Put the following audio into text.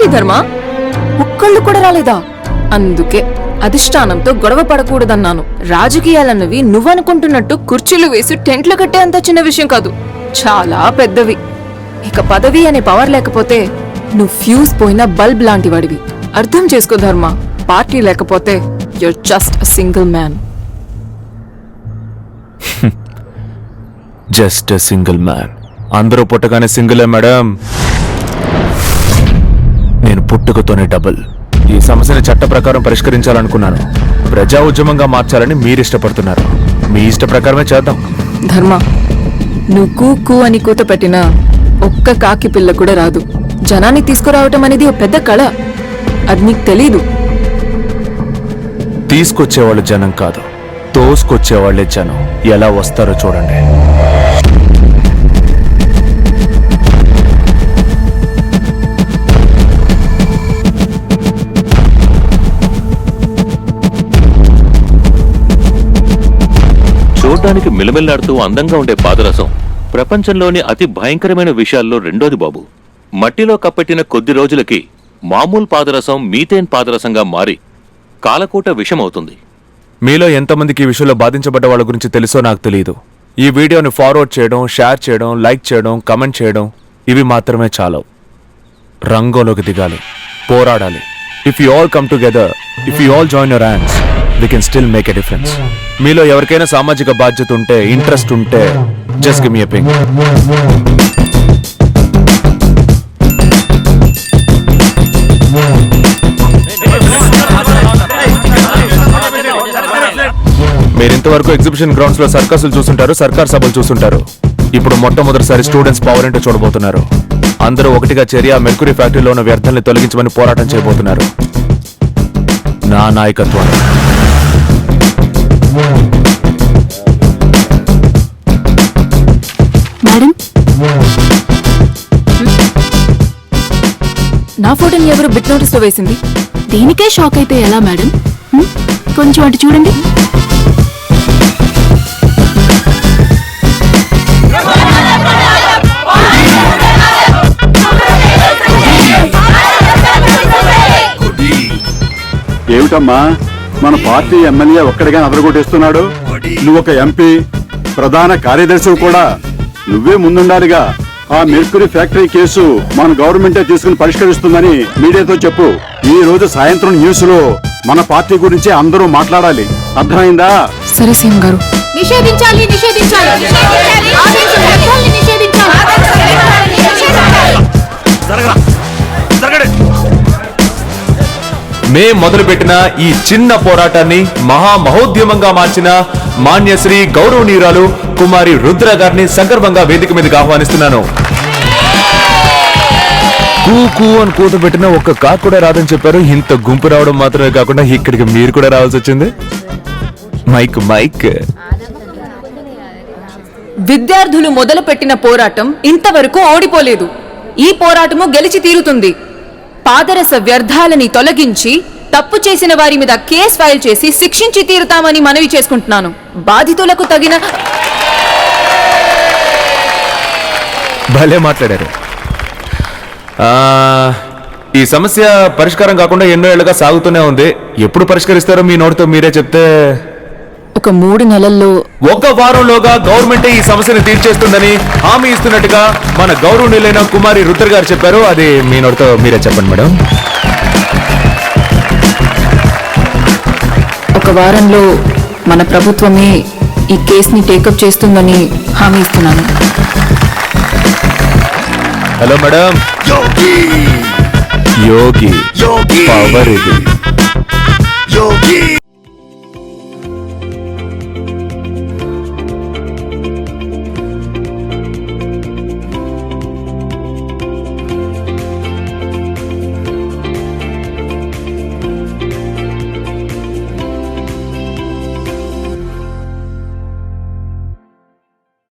ఏంటి ధర్మ, ఒక్కళ్ళు కూడా రాలేదా? అందుకే అధిష్టానంతో గొడవ పడకూడదన్నాను. రాజకీయాలన్నవి నువ్వనుకుంటున్నట్టు కుర్చీలు వేసి టెంట్లు కట్టే అంత చిన్న విషయం కాదు, చాలా పెద్దవి. ఇక పదవి అనే పవర్ లేకపోతే నువ్వు ఫ్యూజ్ పోయిన బల్బ్ లాంటి వాడివి. అర్థం చేసుకో ధర్మ, పార్టీ లేకపోతే your just a single man. Just a single man. అందరూ పుట్టగానే సింగిలే మేడం, నేను పుట్టుకతోనే డబుల్. ఈ సమస్యని చట్ట ప్రకారం పరిష్కరించాలనుకున్నాను, ప్రజా ఉద్యమంగా మార్చాలని మీరు ఇష్టపడుతున్నారు. మీ ఇష్ట ప్రకారమే చేద్దాం. ధర్మ, నువ్వు కూ అని కూత పెట్టినా ఒక్క కాకి పిల్ల కూడా రాదు. జనాన్ని తీసుకురావటం అనేది ఒక పెద్ద కళ, అది నీకు తెలీదు. తీసుకొచ్చేవాళ్ళు జనం కాదు, తోసుకొచ్చేవాళ్లే జనం. ఎలా వస్తారో చూడండి. చూడ్డానికి మిలమిల్లాడుతూ అందంగా ఉండే పాదరసం ప్రపంచంలోని అతి భయంకరమైన విషయాల్లో రెండోది బాబు. మట్టిలో కప్పెట్టిన కొద్ది రోజులకి మామూలు పాదరసం మీథేన్ పాదరసంగా మారి కాలకూట విషమవుతుంది. మీలో ఎంతమందికి ఈ విషయంలో బాధించబడ్డ వాళ్ళ గురించి తెలుసో నాకు తెలియదు. ఈ వీడియోని ఫార్వర్డ్ చేయడం, షేర్ చేయడం, లైక్ చేయడం, కమెంట్ చేయడం ఇవి మాత్రమే చాలవు. రంగంలోకి దిగాలి, పోరాడాలి. If you all come together, if you all join your hands, we can still make a difference. మీలో ఎవరికైనా సామాజిక బాధ్యత ఉంటే, ఇంట్రెస్ట్ ఉంటే, just give me a ping. మీరు ఇంతవరకు ఎగ్జిబిషన్ గ్రౌండ్స్ లో సర్కస్లు చూసుంటారు, సర్కార్ సభలు చూసుంటారు. ఇప్పుడు మొట్టమొదటిసారి స్టూడెంట్స్ పవర్ ఏంటో చూడబోతున్నారు. అందరూ ఒకటిగా చేరి ఆ మెర్క్యూరీ ఫ్యాక్టరీలో ఉన్న వ్యర్థాలని తొలగించమని పోరాటం చేయబోతున్నారు నా నాయకత్వం. మేడం, నా ఫోటోని ఎవరు బిట్ నోటీస్ లో వేసింది? దీనికే షాక్ అయితే ఎలా మేడం? కొంచెం అటు చూడండి. ఏమిటమ్మా, మన పార్టీ ఎమ్మెల్యే ఒక్కడిగా అదరగొట్టేస్తున్నాడు. నువ్వు ఒక ఎంపీ, ప్రధాన కార్యదర్శి కూడా. నువ్వే ముందుండాలిగా. ఆ మెర్క్యూరీ ఫ్యాక్టరీ కేసు మన గవర్నమెంటే తీసుకుని పరిష్కరిస్తుందని మీడియాతో చెప్పు. ఈ రోజు సాయంత్రం న్యూస్ లో మన పార్టీ గురించి అందరూ మాట్లాడాలి. అర్థమైందా? సరే సీఎం గారు. నిషేధించాలి, నిషేధించాలి, మే మొదలుపెట్టిన ఈ చిన్న పోరాటాన్ని మహామహోద్యమంగా మార్చిన మాన్యశ్రీ గౌరవనీయురాలు కుమారి రుద్ర గారిని సందర్భంగా వేదిక మీదకి ఆహ్వానిస్తున్నాను. కూ అని కూత పెట్టిన ఒక్క కాకు కూడా రాదని చెప్పారు. ఇంత గుంపు రావడం మాత్రమే కాకుండా ఇక్కడికి మీరు కూడా రావాల్సి వచ్చింది. Mic mic. విద్యార్థులు మొదలుపెట్టిన పోరాటం ఇంతవరకు ఓడిపోలేదు. ఈ పోరాటము గెలిచి తీరుతుంది. పాదరస వ్యర్థాలని తొలగించి తప్పు చేసిన వారి మీద కేసు ఫైల్ చేసి శిక్షించి తీరుతామని మనవి చేసుకుంటున్నాను. బాధితులకు తగిన. భలే మాట్లాడారు. ఈ సమస్య పరిష్కారం కాకుండా ఎన్నో ఏళ్లుగా సాగుతూనే ఉంది. ఎప్పుడు పరిష్కరిస్తారో మీ నోటితో మీరే చెప్తే. ఒక 3 నెలల్లో, ఒక వారంలోగా గవర్నమెంటే ఈ సమస్యను తీర్చేస్తుందని హామీ ఇస్తున్నట్టుగా మన గౌరవనీయులైన కుమారి రుద్ర గారు చెప్పారు. అది మీ నోటితో మీరే చెప్పండి మేడం. ఒక వారంలో మన ప్రభుత్వమే ఈ కేసుని టేకప్ చేస్తుందని హామీ ఇస్తున్నాను. Hello madam. యోగి పవర్ ఇది.